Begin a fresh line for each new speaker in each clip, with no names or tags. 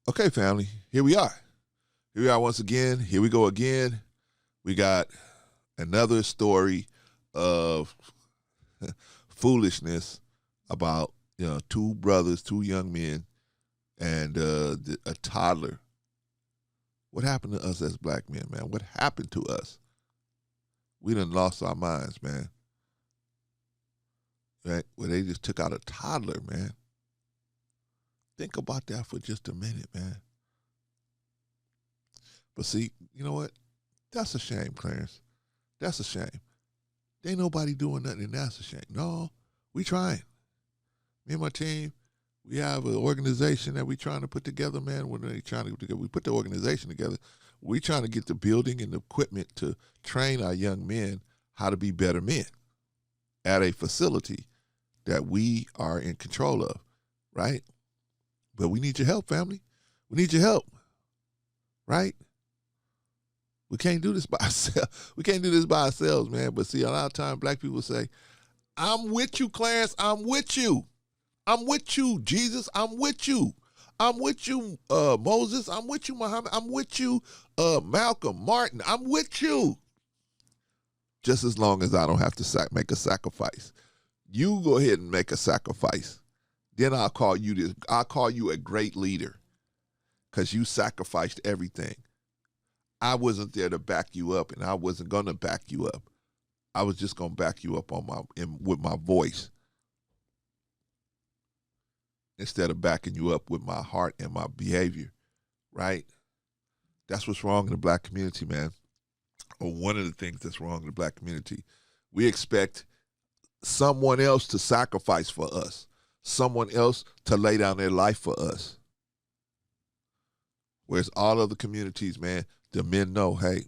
Okay, family, here we are. Here we are once again. Here we go again. We got another story of foolishness about two brothers, two young men, and a toddler. What happened to us as black men, man? What happened to us? We done lost our minds, man. Right? Well, they just took out a toddler, man. Think about that for just a minute, man. But see, you know what? That's a shame, Clarence. That's a shame. Ain't nobody doing nothing, and that's a shame. No, we trying. Me and my team, we have an organization that we trying to put together, man. When they trying to put together, we put the organization together. We trying to get the building and the equipment to train our young men how to be better men at a facility that we are in control of, right? But we need your help, family. We need your help, right? We can't do this by ourselves. We can't do this by ourselves, man. But see, a lot of times black people say, I'm with you, Clarence. I'm with you. I'm with you, Jesus. I'm with you. I'm with you, Moses. I'm with you, Muhammad. I'm with you, Malcolm, Martin. I'm with you. Just as long as I don't have to make a sacrifice. You go ahead and make a sacrifice. Then I'll call you this. I'll call you a great leader because you sacrificed everything. I wasn't there to back you up, and I wasn't going to back you up. I was just going to back you up with my voice instead of backing you up with my heart and my behavior, right? That's what's wrong in the black community, man. Or one of the things that's wrong in the black community. We expect someone else to sacrifice for us, someone else to lay down their life for us. Whereas all other communities, man, the men know, hey,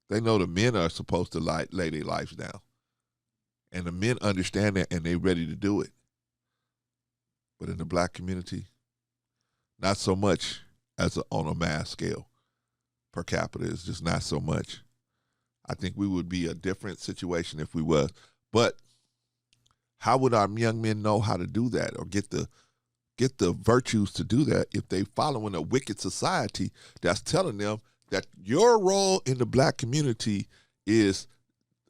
they know the men are supposed to lay their lives down. And the men understand that and they're ready to do it. But in the black community, not so much as on a mass scale. Per capita is just not so much. I think we would be a different situation if we was. But how would our young men know how to do that or get the virtues to do that if they following a wicked society that's telling them that your role in the black community is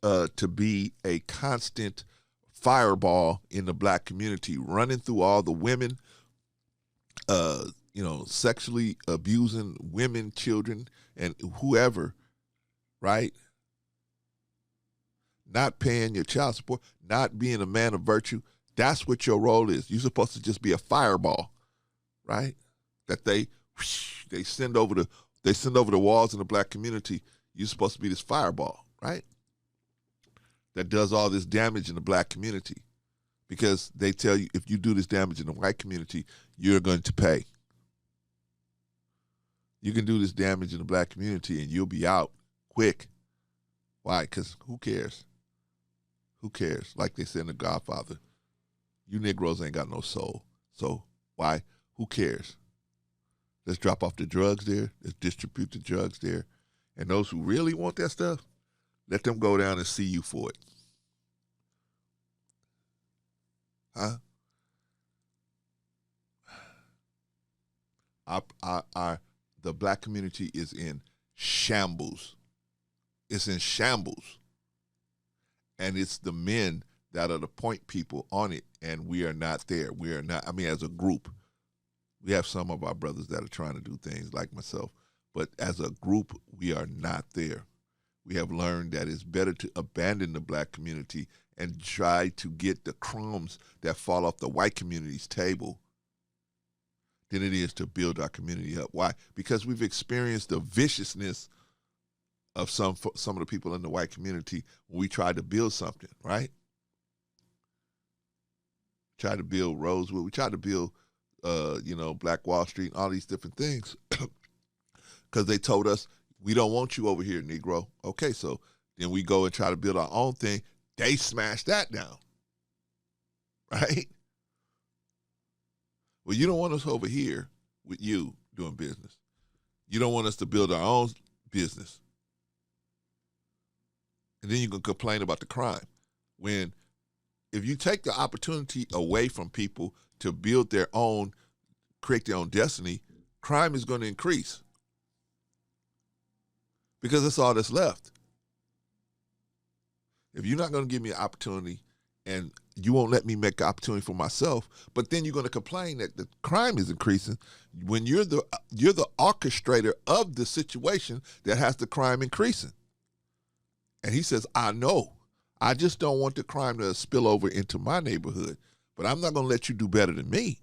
to be a constant fireball in the black community, running through all the women, sexually abusing women, children, and whoever, right? Not paying your child support, not being a man of virtue. That's what your role is. You're supposed to just be a fireball, right? That they send over the walls in the black community. You're supposed to be this fireball, right? That does all this damage in the black community. Because they tell you if you do this damage in the white community, you're going to pay. You can do this damage in the black community and you'll be out quick. Why? Because who cares? Who cares? Like they said in The Godfather, you Negroes ain't got no soul. So why? Who cares? Let's drop off the drugs there. Let's distribute the drugs there. And those who really want that stuff, let them go down and see you for it. Huh? The black community is in shambles. It's in shambles. And it's the men that are the point people on it, and we are not there. We are not, as a group, we have some of our brothers that are trying to do things like myself, but as a group, we are not there. We have learned that it's better to abandon the black community and try to get the crumbs that fall off the white community's table than it is to build our community up. Why? Because we've experienced the viciousness of some of the people in the white community when we tried to build something, right? Tried to build Rosewood. We tried to build, Black Wall Street, all these different things, because they told us, we don't want you over here, Negro. Okay, so then we go and try to build our own thing. They smash that down, right? Well, you don't want us over here with you doing business. You don't want us to build our own business. And then you can complain about the crime. When, if you take the opportunity away from people to build their own, create their own destiny, crime is going to increase because that's all that's left. If you're not going to give me an opportunity and you won't let me make the opportunity for myself, but then you're going to complain that the crime is increasing when you're the orchestrator of the situation that has the crime increasing. And he says, I know. I just don't want the crime to spill over into my neighborhood, but I'm not going to let you do better than me.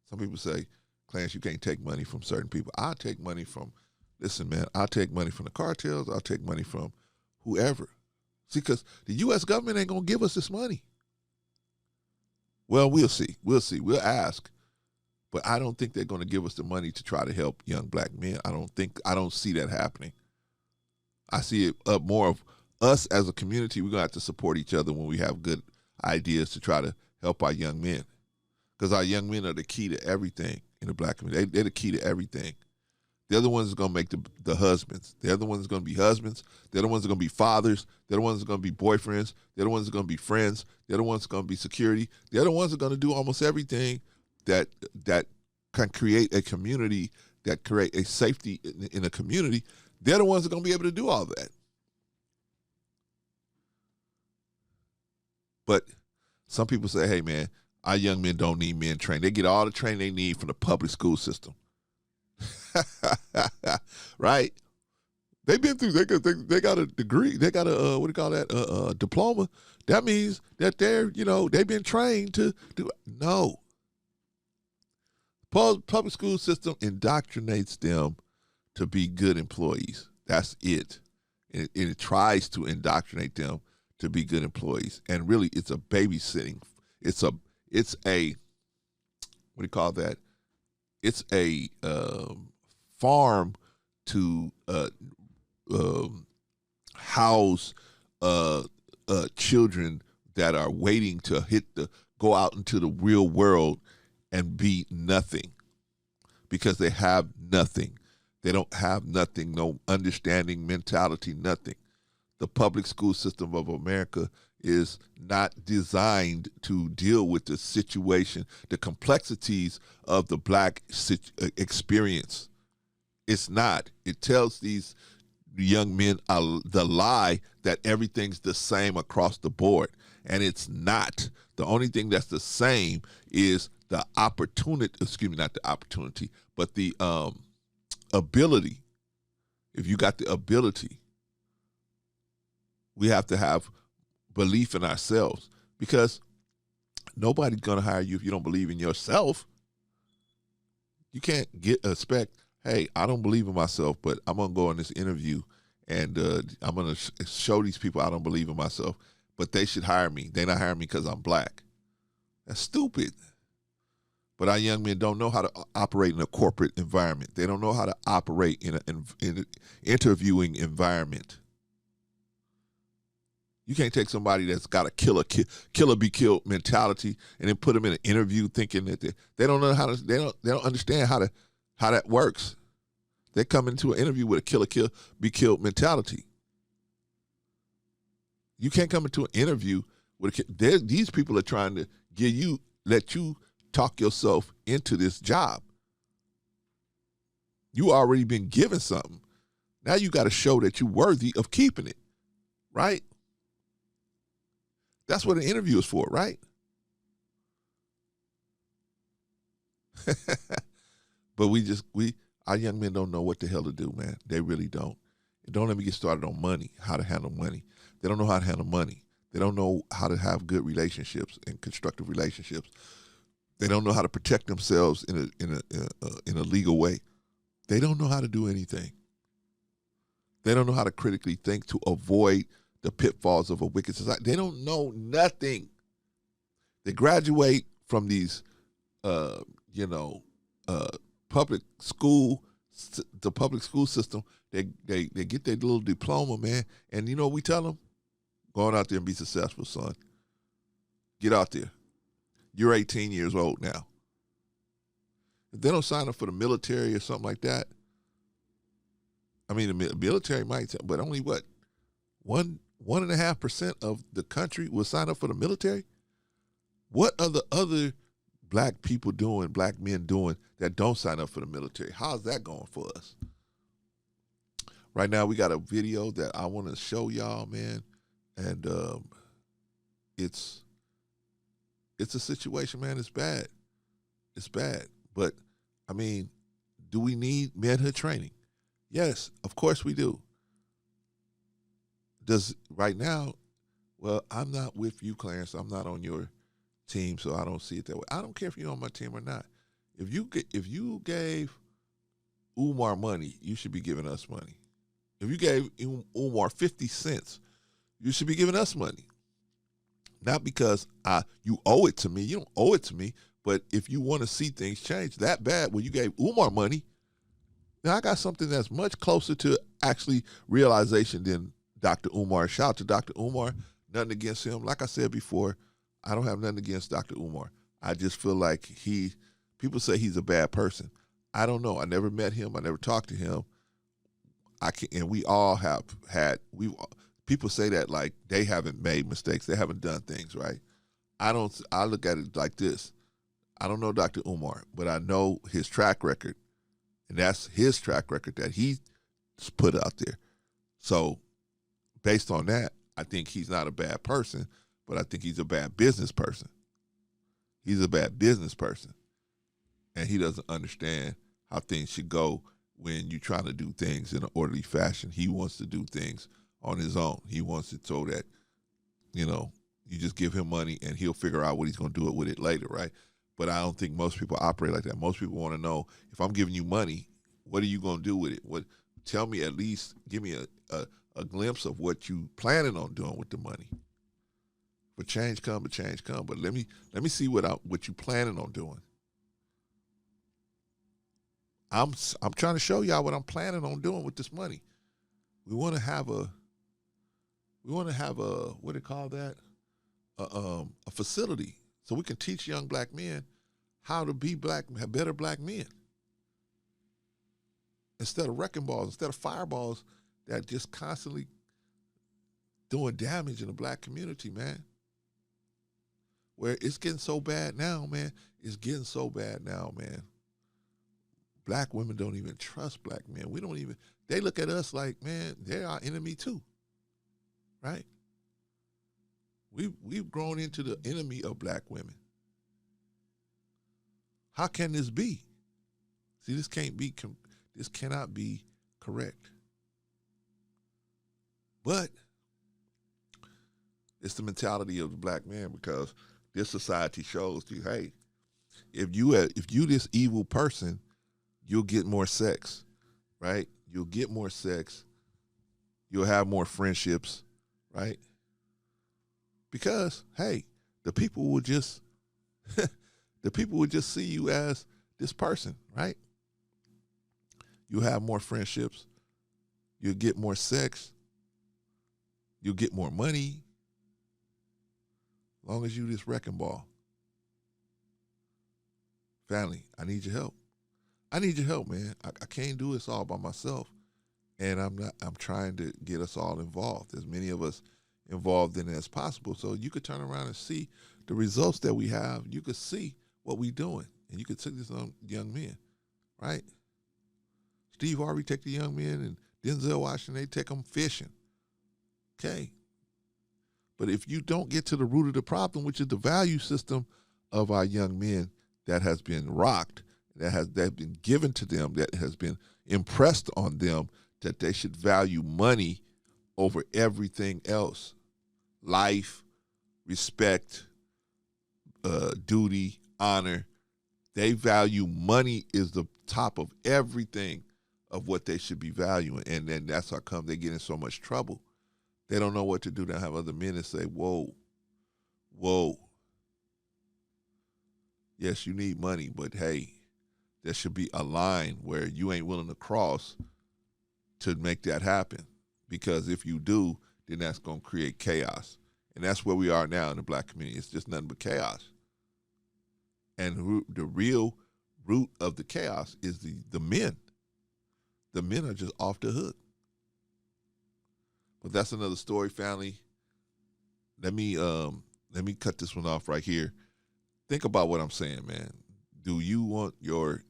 Some people say, Clarence, you can't take money from certain people. I'll take money from, listen, man, I'll take money from the cartels. I'll take money from whoever. See, because the U.S. government ain't going to give us this money. Well, we'll see. We'll see. We'll ask. But I don't think they're going to give us the money to try to help young black men. I don't see that happening. I see it more of us as a community. We're going to have to support each other when we have good ideas to try to help our young men. Because our young men are the key to everything in the black community. They're the key to everything. They're the ones that's going to make the husbands. They're the ones that's going to be husbands. They're the ones that are going to be fathers. They're the ones that are going to be boyfriends. They're the ones that are going to be friends. They're the ones that are going to be security. They're the ones that are going to do almost everything that can create a community, that create a safety in a community. They're the ones that are going to be able to do all that. But some people say, hey, man, our young men don't need men trained. They get all the training they need from the public school system. Right? They've been through, they got a degree, they got a, what do you call that, a diploma. That means that they've been trained to do, no. Public school system indoctrinates them to be good employees. That's it. It tries to indoctrinate them to be good employees. And really, it's a babysitting. It's a what do you call that? It's a farm to house children that are waiting to go out into the real world and be nothing, because they have nothing. They don't have nothing, no understanding, mentality, nothing. The public school system of America is not designed to deal with the situation, the complexities of the black experience. It's not. It tells these young men the lie that everything's the same across the board, and it's not. The only thing that's the same is the opportunity, not the opportunity, but the ability. If you got the ability, we have to have belief in ourselves, because nobody's going to hire you if you don't believe in yourself. You can't expect, hey, I don't believe in myself, but I'm going to go on this interview and I'm going to show these people I don't believe in myself, but they should hire me. They're not hiring me because I'm black. That's stupid. But our young men don't know how to operate in a corporate environment. They don't know how to operate in an interviewing environment. You can't take somebody that's got a killer be killed mentality and then put them in an interview thinking that they don't know how to. They don't understand how that works. They come into an interview with a killer be killed mentality. You can't come into an interview with these people are trying to let you talk yourself into this job. You already been given something. Now you got to show that you're worthy of keeping it, right? That's what an interview is for, right? But our young men don't know what the hell to do, man. They really don't. And don't let me get started on money, how to handle money. They don't know how to handle money. They don't know how to have good relationships and constructive relationships. They don't know how to protect themselves in a legal way. They don't know how to do anything. They don't know how to critically think to avoid the pitfalls of a wicked society. They don't know nothing. They graduate from these, public school, the public school system. They get their little diploma, man. And you know what we tell them? Go on out there and be successful, son. Get out there. You're 18 years old now. If they don't sign up for the military or something like that, I mean, the military might, but only what? 1.5% of the country will sign up for the military? What are the other black people doing, black men doing that don't sign up for the military? How's that going for us? Right now, we got a video that I want to show y'all, man, and it's a situation, man. It's bad. It's bad. But I mean, do we need manhood training? Yes, of course we do. Does right now? Well, I'm not with you, Clarence. I'm not on your team, so I don't see it that way. I don't care if you're on my team or not. If you gave Umar money, you should be giving us money. If you gave Umar 50 cents, you should be giving us money. Not because you owe it to me. You don't owe it to me. But if you want to see things change that bad, when you gave Umar money, now I got something that's much closer to actually realization than Dr. Umar. Shout out to Dr. Umar. Nothing against him. Like I said before, I don't have nothing against Dr. Umar. I just feel like people say he's a bad person. I don't know. I never met him. I never talked to him. And we all have people say that like they haven't made mistakes. They haven't done things right. I look at it like this. I don't know Dr. Umar, but I know his track record. And that's his track record that he's put out there. So based on that, I think he's not a bad person, but I think he's a bad business person. He's a bad business person. And he doesn't understand how things should go when you're trying to do things in an orderly fashion. He wants to do things on his own. He wants it so that, you just give him money and he'll figure out what he's going to do with it later, right? But I don't think most people operate like that. Most people want to know, if I'm giving you money, what are you going to do with it? Tell me, at least give me a glimpse of what you planning on doing with the money. But change come. But let me see what you planning on doing. I'm trying to show y'all what I'm planning on doing with this money. We want to have a what do you call that? A facility so we can teach young black men how to be better black men. Instead of wrecking balls, instead of fireballs that just constantly doing damage in the black community, man. Where it's getting so bad now, man. It's getting so bad now, man. Black women don't even trust black men. They look at us like, man, they're our enemy too. Right? We've grown into the enemy of black women. How can this be? See, this cannot be correct. But it's the mentality of the black man, because this society shows you, hey, if you this evil person, you'll get more sex, right? You'll get more sex. You'll have more friendships, right? Because, hey, the people will just see you as this person, right? You'll have more friendships. You'll get more sex. You'll get more money. As long as you this wrecking ball. Family, I need your help. I need your help, man. I can't do this all by myself. And I'm trying to get us all involved, as many of us involved in it as possible. So you could turn around and see the results that we have. You could see what we're doing. And you could take these young men, right? Steve Harvey take the young men, and Denzel Washington, they take them fishing. Okay. But if you don't get to the root of the problem, which is the value system of our young men that has been rocked, that has been given to them, that has been impressed on them, that they should value money over everything else. Life, respect, duty, honor. They value money is the top of everything of what they should be valuing. And then that's how come they get in so much trouble. They don't know what to do. They have other men that say, whoa. Yes, you need money, but hey, there should be a line where you ain't willing to cross to make that happen. Because if you do, then that's going to create chaos. And that's where we are now in the black community. It's just nothing but chaos. And the real root of the chaos is the men. The men are just off the hook. But that's another story, family. Let me cut this one off right here. think about what I'm saying, man. Do you want your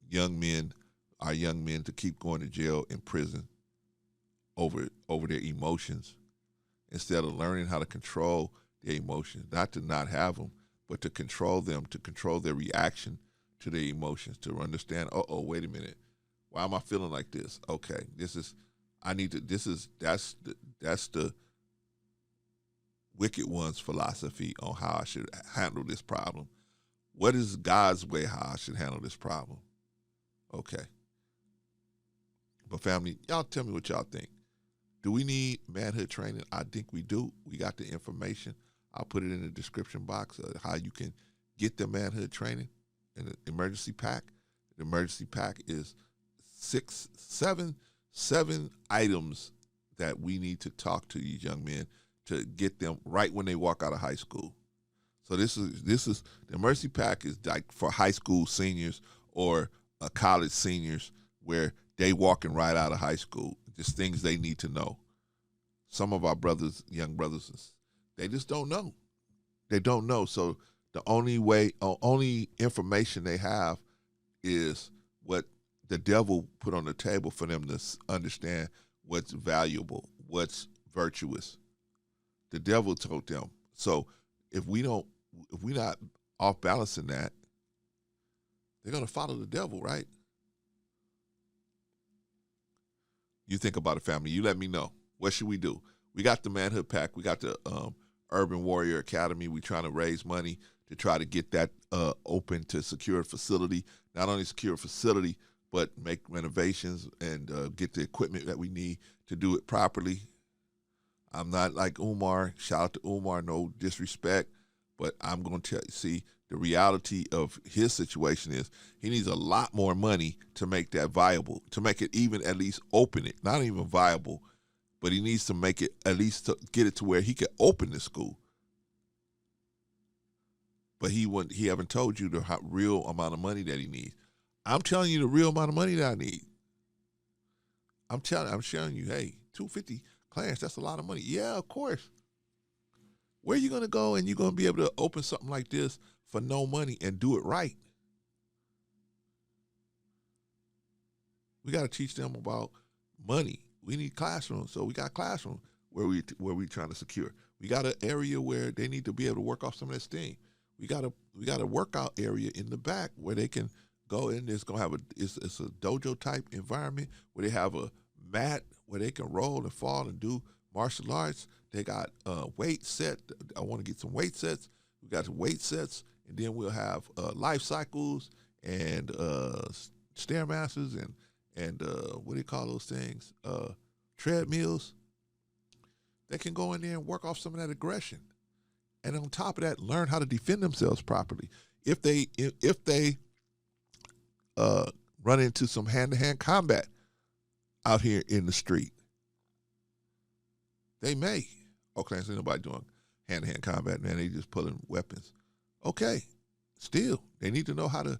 young men, our young men, to keep going to jail and prison over their emotions instead of learning how to control their emotions, not to not have them, but to control them, to control their reaction to their emotions, to understand, wait a minute, why am I feeling like this? Okay, that's the wicked one's philosophy on how I should handle this problem. What is God's way how I should handle this problem? Okay. But family, y'all tell me what y'all think. Do we need manhood training? I think we do. We got the information. I'll put it in the description box of how you can get the manhood training in the emergency pack. The emergency pack is seven items that we need to talk to these young men to get them right when they walk out of high school. So this is the emergency pack is like for high school seniors or college seniors where they walking right out of high school. Just things they need to know. Some of our brothers, young brothers, they just don't know. They don't know. So the only information they have is what the devil put on the table for them to understand what's valuable, what's virtuous. The devil told them. So if we're not off balancing that, they're gonna follow the devil, right? You think about it, family. You let me know. What should we do? We got the Manhood Pack. We got the Urban Warrior Academy. We're trying to raise money to try to get that open to secure a facility. Not only secure a facility, but make renovations and get the equipment that we need to do it properly. I'm not like Umar. Shout out to Umar. No disrespect. But I'm going to see the reality of his situation is he needs a lot more money to make that viable, to make it even at least open it. Not even viable, but he needs to make it at least to get it to where he can open the school. But he haven't told you the real amount of money that he needs. I'm telling you the real amount of money that I need. I'm showing you, hey, $250, Clarence, that's a lot of money. Yeah, of course. Where are you going to go and you're going to be able to open something like this for no money and do it right? We got to teach them about money. We need classrooms, so we got classrooms where we trying to secure. We got an area where they need to be able to work off some of that steam. We got a workout area in the back where they can go in. It's gonna have it's a dojo type environment where they have a mat where they can roll and fall and do martial arts. They got weight set. I want to get some weight sets. We got some weight sets, and then we'll have life cycles and stairmasters and what do you call those things? Treadmills. They can go in there and work off some of that aggression, and on top of that, learn how to defend themselves properly. If they run into some hand-to-hand combat out here in the street, they may. Okay, I see nobody doing hand-to-hand combat, man. They just pulling weapons. Okay, still, they need to know how to,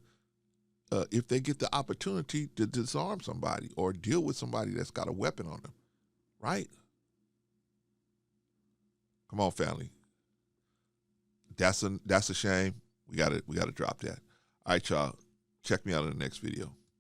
if they get the opportunity to disarm somebody or deal with somebody that's got a weapon on them, right? Come on, family. That's a shame. We gotta drop that. All right, y'all. Check me out in the next video.